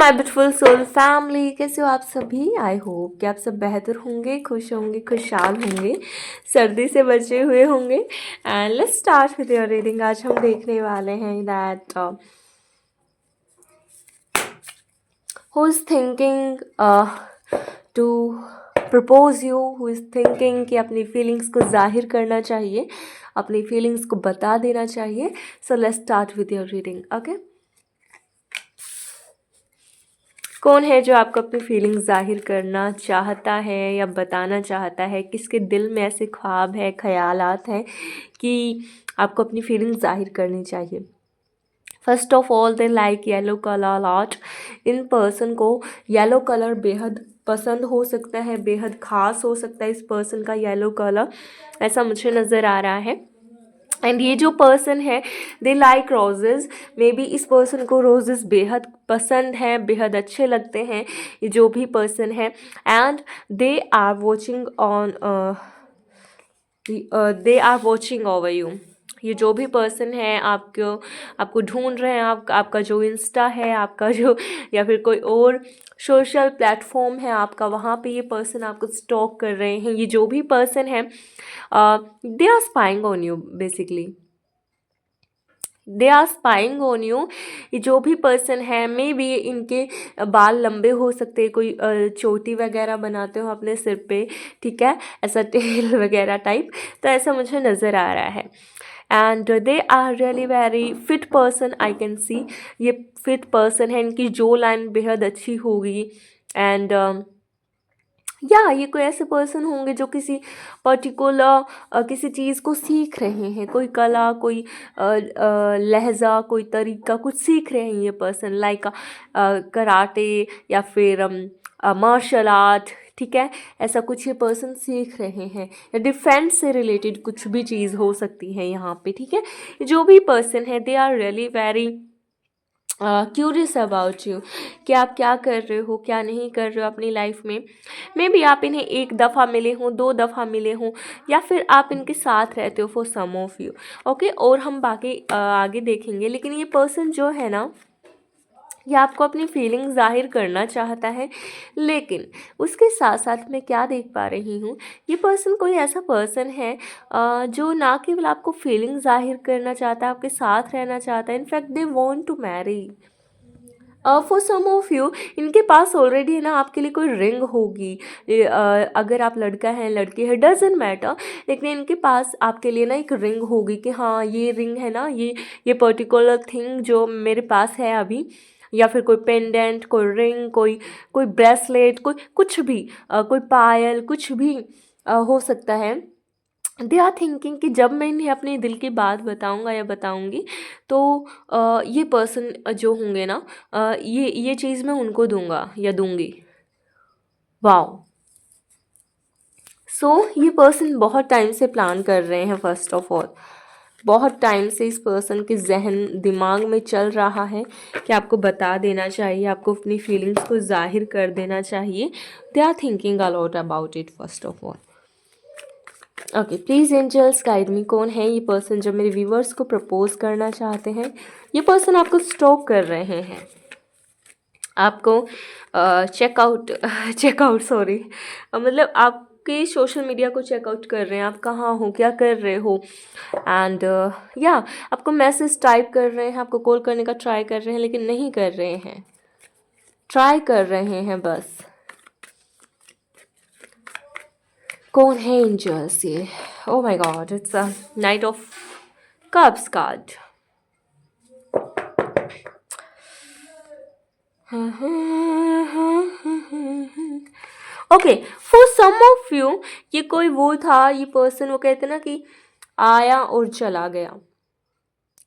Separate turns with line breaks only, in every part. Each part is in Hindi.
माय ब्यूटीफुल सोल फैमिली, कैसे हो आप सभी। आई होप कि आप सब बेहतर होंगे, खुश होंगे, खुशहाल होंगे, सर्दी से बचे हुए होंगे। And let's start with your reading. आज हम देखने वाले हैं that who is thinking to propose you, who is thinking कि अपनी फीलिंग्स को जाहिर करना चाहिए, अपनी फीलिंग्स को बता देना चाहिए। So let's start with your reading. Okay, कौन है जो आपको अपनी फीलिंग्स जाहिर करना चाहता है या बताना चाहता है? किसके दिल में ऐसे ख्वाब है, ख़यालात हैं कि आपको अपनी फीलिंग्स जाहिर करनी चाहिए? First of all they like yellow colour lot. In person को येलो कलर बेहद पसंद हो सकता है, बेहद ख़ास हो सकता है इस पर्सन का येलो कलर, ऐसा मुझे नज़र आ रहा है। एंड ये जो पर्सन है they like roses. May be इस पर्सन को रोजेज़ बेहद पसंद है, बेहद अच्छे लगते हैं ये जो भी पर्सन है। And they are watching on they are watching over you. ये जो भी पर्सन है आपको ढूंढ रहे हैं। आपका जो इंस्टा है, आपका जो या फिर कोई और सोशल प्लेटफॉर्म है आपका, वहाँ पे ये पर्सन आपको स्टॉक कर रहे हैं। ये जो भी पर्सन है they are spying on you, basically they are spying on you. ये जो भी पर्सन है, मे बी इनके बाल लंबे हो सकते हैं, कोई चोटी वगैरह बनाते हो अपने सिर पे, ठीक है, ऐसा टेल वगैरह टाइप, तो ऐसा मुझे नज़र आ रहा है। And they are really very fit person, I can see. ये फिट पर्सन है, इनकी जो लाइन बेहद अच्छी होगी। एंड या ये कोई ऐसे पर्सन होंगे जो किसी पर्टिकुलर किसी चीज़ को सीख रहे हैं, कोई कला, कोई लहजा, कोई तरीका कुछ सीख रहे हैं ये पर्सन, लाइक कराटे या फिर मार्शल आर्ट, ठीक है, ऐसा कुछ ये पर्सन सीख रहे हैं, या डिफेंस से रिलेटेड कुछ भी चीज़ हो सकती है यहाँ पे, ठीक है। जो भी पर्सन है they are really very curious about you, कि आप क्या कर रहे हो, क्या नहीं कर रहे हो अपनी लाइफ में। मे बी आप इन्हें एक दफ़ा मिले हों, 2 दफ़ा मिले हों, या फिर आप इनके साथ रहते हो for some of you. Okay, और हम बाकी आगे देखेंगे। लेकिन ये पर्सन जो है ना, ये आपको अपनी फीलिंग ज़ाहिर करना चाहता है, लेकिन उसके साथ साथ मैं क्या देख पा रही हूँ, ये पर्सन कोई ऐसा पर्सन है जो ना केवल आपको फीलिंग ज़ाहिर करना चाहता है, आपके साथ रहना चाहता है, in fact they want to marry. For some of you इनके पास ऑलरेडी है ना आपके लिए कोई रिंग होगी। अगर आप लड़का है, लड़की है, डजेंट मैटर, लेकिन इनके पास आपके लिए ना एक रिंग होगी कि हाँ ये रिंग है ना, ये पर्टिकुलर थिंग जो मेरे पास है अभी, या फिर कोई पेंडेंट, कोई रिंग, कोई कोई ब्रेसलेट, कोई कुछ भी, कोई पायल, कुछ भी हो सकता है। दे आर थिंकिंग कि जब मैं इन्हें अपने दिल की बात बताऊंगा या बताऊंगी तो ये पर्सन जो होंगे ना, ये चीज़ मैं उनको दूंगा या दूंगी। वाओ। सो ये पर्सन बहुत टाइम से प्लान कर रहे हैं। फर्स्ट ऑफ ऑल बहुत टाइम से इस पर्सन के जहन दिमाग में चल रहा है कि आपको बता देना चाहिए, आपको अपनी फीलिंग्स को जाहिर कर देना चाहिए। They are thinking a lot about it first of all. Okay, please angels guide me, कौन है ये पर्सन जो मेरे व्यूवर्स को प्रपोज करना चाहते हैं? ये पर्सन आपको स्टॉक कर रहे हैं, आपको चेकआउट चेकआउट सॉरी, मतलब आपके सोशल मीडिया को चेकआउट कर रहे हैं, आप कहाँ हो, क्या कर रहे हो। एंड या आपको मैसेज टाइप कर रहे हैं, आपको कॉल करने का ट्राई कर रहे हैं, लेकिन नहीं कर रहे हैं, ट्राई कर रहे हैं बस। कौन है एंजल्स ये? Oh my God, it's a knight of cups card. Okay, for some of you ये कोई वो था, ये पर्सन, वो कहते ना कि आया और चला गया।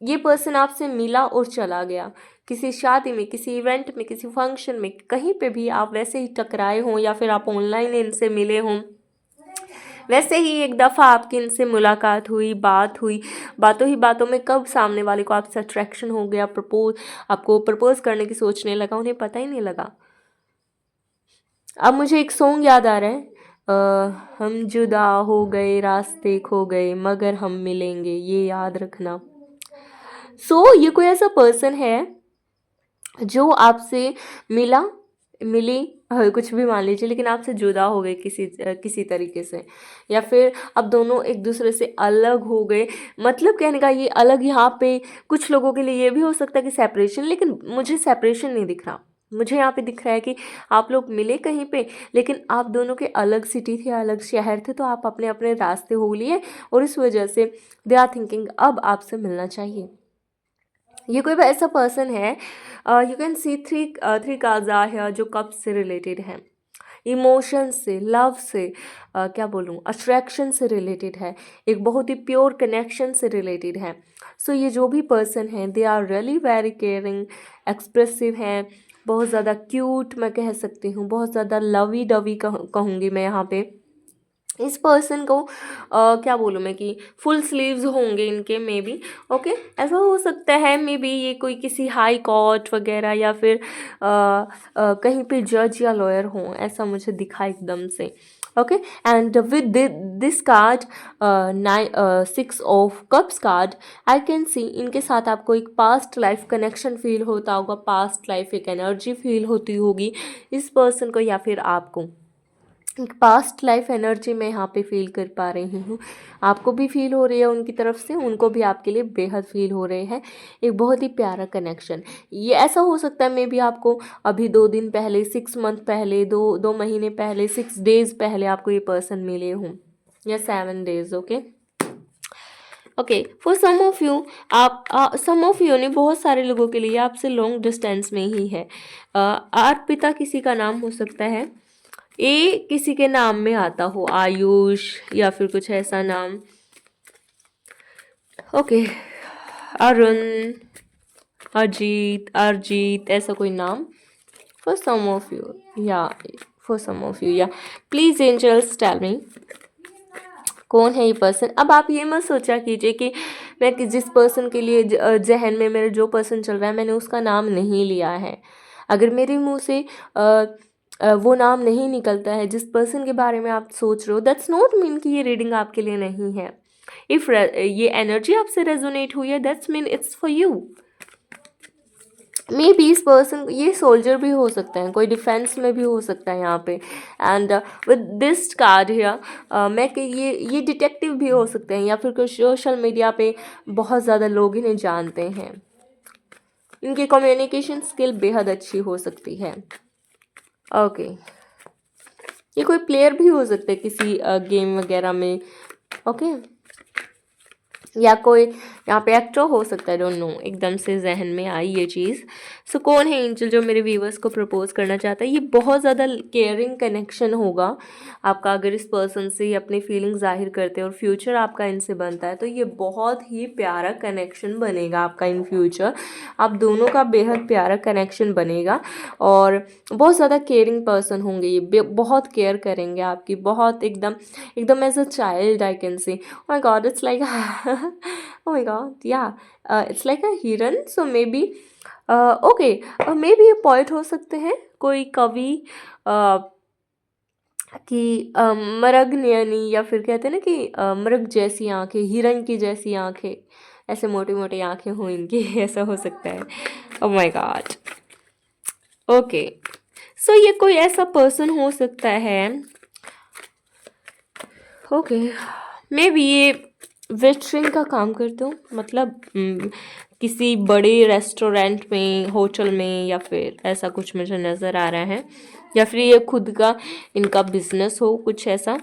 ये पर्सन आपसे मिला और चला गया, किसी शादी में, किसी इवेंट में, किसी फंक्शन में, कहीं पे भी आप वैसे ही टकराए हों, या फिर आप ऑनलाइन इनसे मिले हों, वैसे ही एक दफ़ा आपकी इनसे मुलाकात हुई, बात हुई, बातों ही बातों में कब सामने वाले को आपसे अट्रैक्शन हो गया, आपको प्रपोज करने की सोचने लगा, उन्हें पता ही नहीं लगा। अब मुझे एक सॉन्ग याद आ रहा है, हम जुदा हो गए, रास्ते खो गए, मगर हम मिलेंगे, ये याद रखना। सो ये कोई ऐसा पर्सन है जो आपसे मिली कुछ भी मान लीजिए, लेकिन आपसे जुदा हो गए किसी तरीके से, या फिर अब दोनों एक दूसरे से अलग हो गए। मतलब कहने का ये अलग, यहाँ पे कुछ लोगों के लिए ये भी हो सकता है कि सेपरेशन, लेकिन मुझे सेपरेशन नहीं दिख रहा। मुझे यहाँ पे दिख रहा है कि आप लोग मिले कहीं पे, लेकिन आप दोनों के अलग सिटी थे, अलग शहर थे, तो आप अपने अपने रास्ते हो लिए, और इस वजह से दे आर थिंकिंग अब आपसे मिलना चाहिए। ये कोई भी ऐसा पर्सन है, you can see three cards are here, जो कप से रिलेटेड है, इमोशन से, लव से, क्या बोलूँ, अट्रैक्शन से रिलेटेड है, एक बहुत ही प्योर कनेक्शन से रिलेटेड है। सो ये जो भी पर्सन है, they are really very caring, expressive हैं, बहुत ज़्यादा क्यूट मैं कह सकती हूँ, बहुत ज़्यादा लवी डवी कहूँगी मैं यहाँ पे। इस पर्सन को क्या बोलूँ मैं कि फुल स्लीव्स होंगे इनके मे बी। ओके, ऐसा हो सकता है मे बी ये कोई किसी हाई कोर्ट वगैरह, या फिर कहीं पे जज या लॉयर हों, ऐसा मुझे दिखा एकदम से। Okay, and with this card, 6 of cups card, I can सी इनके साथ आपको एक पास्ट लाइफ कनेक्शन फील होता होगा, पास्ट लाइफ एक एनर्जी फील होती होगी इस पर्सन को, या फिर आपको एक पास्ट लाइफ एनर्जी मैं यहाँ पे फील कर पा रही हूँ। आपको भी फील हो रही है उनकी तरफ से, उनको भी आपके लिए बेहद फील हो रहे हैं। एक बहुत ही प्यारा कनेक्शन, ये ऐसा हो सकता है मे बी आपको अभी 2 दिन पहले, 6 मंथ पहले, 2 महीने पहले, 6 डेज पहले आपको ये पर्सन मिले हों, या 7 days. Okay okay, for some of you, आप सम ऑफ यू ने, बहुत सारे लोगों के लिए आपसे लॉन्ग डिस्टेंस में ही है। अर्पिता किसी का नाम हो सकता है, ए किसी के नाम में आता हो, आयुष या फिर कुछ ऐसा नाम। ओके, अरुण, अरजीत ऐसा कोई नाम फॉर सम ऑफ यू, या फॉर सम ऑफ यू, या प्लीज एंजल्स टेल मी कौन है ये पर्सन। अब आप ये मत सोचा कीजिए कि मैं जिस पर्सन के लिए जहन में मेरे जो पर्सन चल रहा है मैंने उसका नाम नहीं लिया है। अगर मेरे मुंह से वो नाम नहीं निकलता है जिस पर्सन के बारे में आप सोच रहे हो, दैट्स नॉट मीन कि ये रीडिंग आपके लिए नहीं है। इफ़ ये एनर्जी आपसे रेजोनेट हुई है, that's mean it's for you. May be इस पर्सन, ये सोल्जर भी हो सकते हैं, कोई डिफेंस में भी हो सकता है यहाँ पे। And with this card here, मैं कि ये डिटेक्टिव भी हो सकते हैं, या फिर कोई सोशल मीडिया पे बहुत ज़्यादा लोग इन्हें जानते हैं। इनकी कम्युनिकेशन स्किल बेहद अच्छी हो सकती है। ओके, ये कोई प्लेयर भी हो सकता है किसी गेम वगैरह में। ओके, या कोई यहाँ पे एक्टर हो सकता है, डोंट नो, एकदम से जहन में आई ये चीज़। सो कौन है एंजल जो मेरे व्यूवर्स को प्रपोज करना चाहता है। ये बहुत ज़्यादा केयरिंग कनेक्शन होगा आपका, अगर इस पर्सन से अपनी फीलिंग जाहिर करते हैं और फ्यूचर आपका इनसे बनता है, तो ये बहुत ही प्यारा कनेक्शन बनेगा आपका इन फ्यूचर। आप दोनों का बेहद प्यारा कनेक्शन बनेगा, और बहुत ज़्यादा केयरिंग पर्सन होंगे ये, बहुत केयर करेंगे आपकी, बहुत एकदम एकदम as a child I can say. Oh my God, it's like oh my God, yeah, it's like a hiran. So maybe okay, maybe ये poet हो सकते हैं, कोई कवि, कि मृग नयनी, या फिर कहते हैं ना कि मृग जैसी आंखें, हिरन की जैसी आंखें, ऐसे मोटी मोटी आंखें हों इनकी ऐसा हो सकता है। oh my God, ओके, सो ये कोई ऐसा पर्सन हो सकता है। ओके, मे बी ये वेटरिंग का काम करते हो, मतलब किसी बड़े रेस्टोरेंट में, होटल में, या फिर ऐसा कुछ मुझे नज़र आ रहा है, या फिर ये खुद का इनका बिजनेस हो कुछ ऐसा।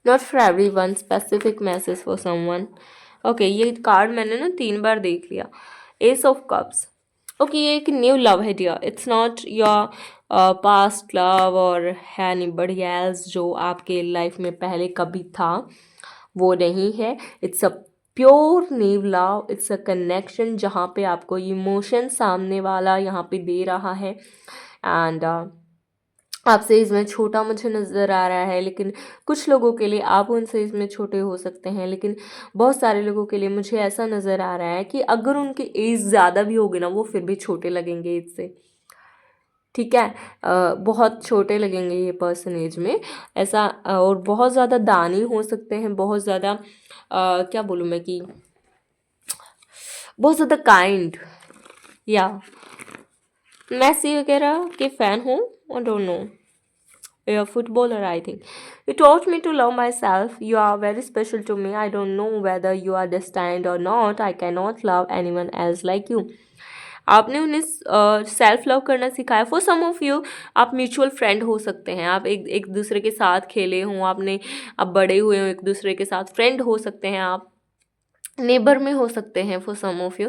Not for every one, specific message for someone. Okay, ये कार्ड मैंने ना 3 बार देख लिया, एस ऑफ कप्स। ओके, ये एक न्यू लव है dear, it's not your past love और है एनीबॉडी एल्स जो आपके लाइफ में पहले कभी था, वो नहीं है। It's a pure new love, it's a connection जहाँ पे आपको इमोशन सामने वाला यहाँ पे दे रहा है। एंड आपसे इसमें छोटा मुझे नज़र आ रहा है, लेकिन कुछ लोगों के लिए आप उनसे इसमें छोटे हो सकते हैं, लेकिन बहुत सारे लोगों के लिए मुझे ऐसा नज़र आ रहा है कि अगर उनकी एज ज़्यादा भी होगी ना, वो फिर भी छोटे लगेंगे एज से। ठीक है, बहुत छोटे लगेंगे ये पर्सन एज में, ऐसा। और बहुत ज़्यादा दानी हो सकते हैं, बहुत ज़्यादा क्या बोलूँ मैं कि बहुत ज़्यादा काइंड या मेसी वगैरह के फ़ैन हो, I don't know, a footballer, I think. You taught me to love myself. You are very special to me. I don't know whether you are destined or not. I cannot love anyone else like you. आपने उन्हें सेल्फ लव करना सिखाया. फॉर सम ऑफ यू आप म्यूचुअल फ्रेंड हो सकते हैं, आप एक एक दूसरे के साथ खेले हों, आपने आप बड़े हुए हो एक दूसरे के साथ, फ्रेंड हो सकते हैं, आप नेबर में हो सकते हैं फॉर सम ऑफ यू.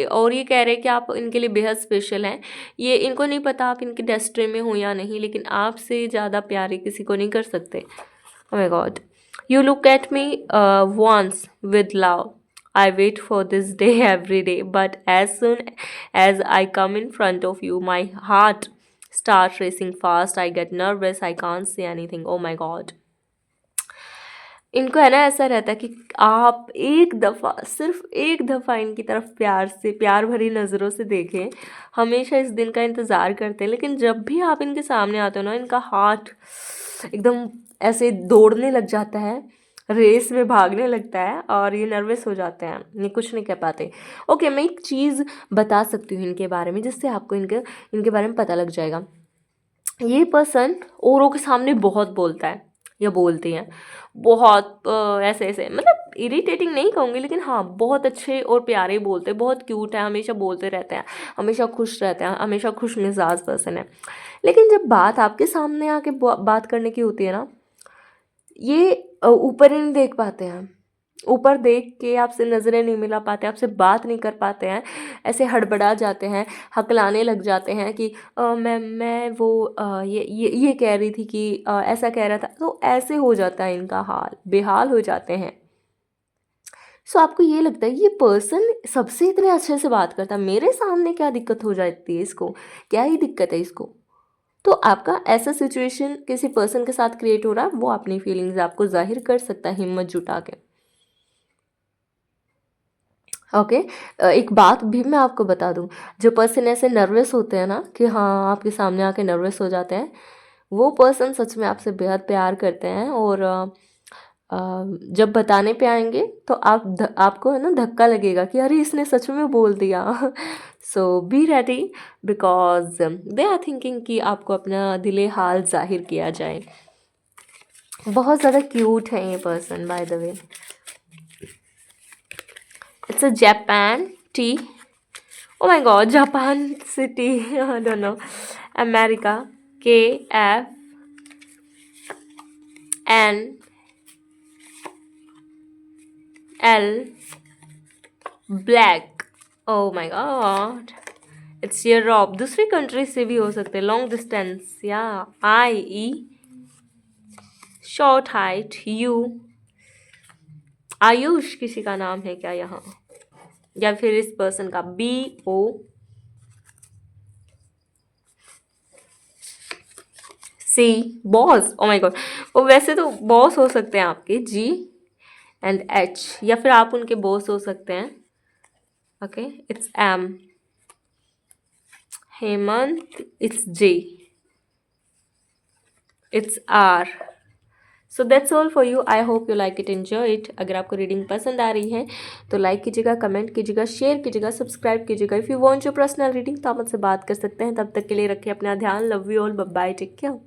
और ये कह रहे हैं कि आप इनके लिए बेहद स्पेशल हैं. ये इनको नहीं पता आप इनके डेस्टिनी में हो या नहीं, लेकिन आपसे ज़्यादा प्यार किसी को नहीं कर सकते. Oh my god. You look at me once with love. I wait for this day every day, but as soon as I come in front of you, my heart starts racing fast. I get nervous. I can't say anything. Oh my God. इनको है ना ऐसा रहता है कि आप एक दफ़ा, सिर्फ एक दफ़ा इनकी तरफ प्यार से, प्यार भरी नज़रों से देखें. हमेशा इस दिन का इंतज़ार करते हैं, लेकिन जब भी आप इनके सामने आते हो ना, इनका हार्ट एकदम ऐसे दौड़ने लग जाता है, रेस में भागने लगता है और ये नर्वस हो जाते हैं, ये कुछ नहीं कह पाते. ओके, मैं एक चीज़ बता सकती हूँ इनके बारे में, जिससे आपको इनके बारे में पता लग जाएगा. ये पर्सन औरों के सामने बहुत बोलता है या बोलती हैं, बहुत ऐसे ऐसे, मतलब इरिटेटिंग नहीं कहूँगी, लेकिन हाँ बहुत अच्छे और प्यारे बोलते हैं, बहुत क्यूट है, हमेशा बोलते रहते हैं, हमेशा खुश रहते हैं, हमेशा खुश मिजाज पर्सन है. लेकिन जब बात आपके सामने आके बात करने की होती है ना, ये ऊपर ही नहीं देख पाते हैं, ऊपर देख के आपसे नज़रें नहीं मिला पाते, आपसे बात नहीं कर पाते हैं, ऐसे हड़बड़ा जाते हैं, हकलाने लग जाते हैं कि मैं वो ये कह रही थी कि ऐसा कह रहा था. तो ऐसे हो जाता है इनका हाल, बेहाल हो जाते हैं. सो आपको ये लगता है ये पर्सन सबसे इतने अच्छे से बात करता है, मेरे सामने क्या दिक्कत हो जाती है इसको, क्या ही दिक्कत है इसको. तो आपका ऐसा सिचुएशन किसी पर्सन के साथ क्रिएट हो रहा है, वो अपनी फीलिंग्स आपको जाहिर कर सकता है हिम्मत जुटा के. ओके. एक बात भी मैं आपको बता दूं, जो पर्सन ऐसे नर्वस होते हैं ना कि हाँ आपके सामने आके नर्वस हो जाते हैं, वो पर्सन सच में आपसे बेहद प्यार करते हैं. और जब बताने पे आएंगे तो आपको है ना धक्का लगेगा कि अरे इसने सच में बोल दिया. So be ready, because they are thinking कि आपको अपना दिले हाल जाहिर किया जाए. बहुत ज़्यादा क्यूट है ये person by the way. It's a Japan tea. Oh my God, Japan city. I don't know. America. KFN. L. Black. Oh my God. It's Europe. दूसरी कंट्री से भी हो सकते हैं. Long distance. या IE. Short height. U. Ayush किसी का नाम है क्या यहाँ, या फिर इस पर्सन का BO. C. Boss. O my God, वो वैसे तो बॉस हो सकते हैं आपके. G and H, या फिर आप उनके बॉस हो सकते हैं. Okay. It's M. Hemant. It's J. It's R. So that's all for you. I hope you like it, enjoy it. अगर आपको रीडिंग पसंद आ रही है तो लाइक कीजिएगा, कमेंट कीजिएगा, शेयर कीजिएगा, सब्सक्राइब कीजिएगा. If you want your personal reading तो आप मुझसे बात कर सकते हैं. तब तक के लिए रखिए अपना ध्यान. Love you all. Bye, take care.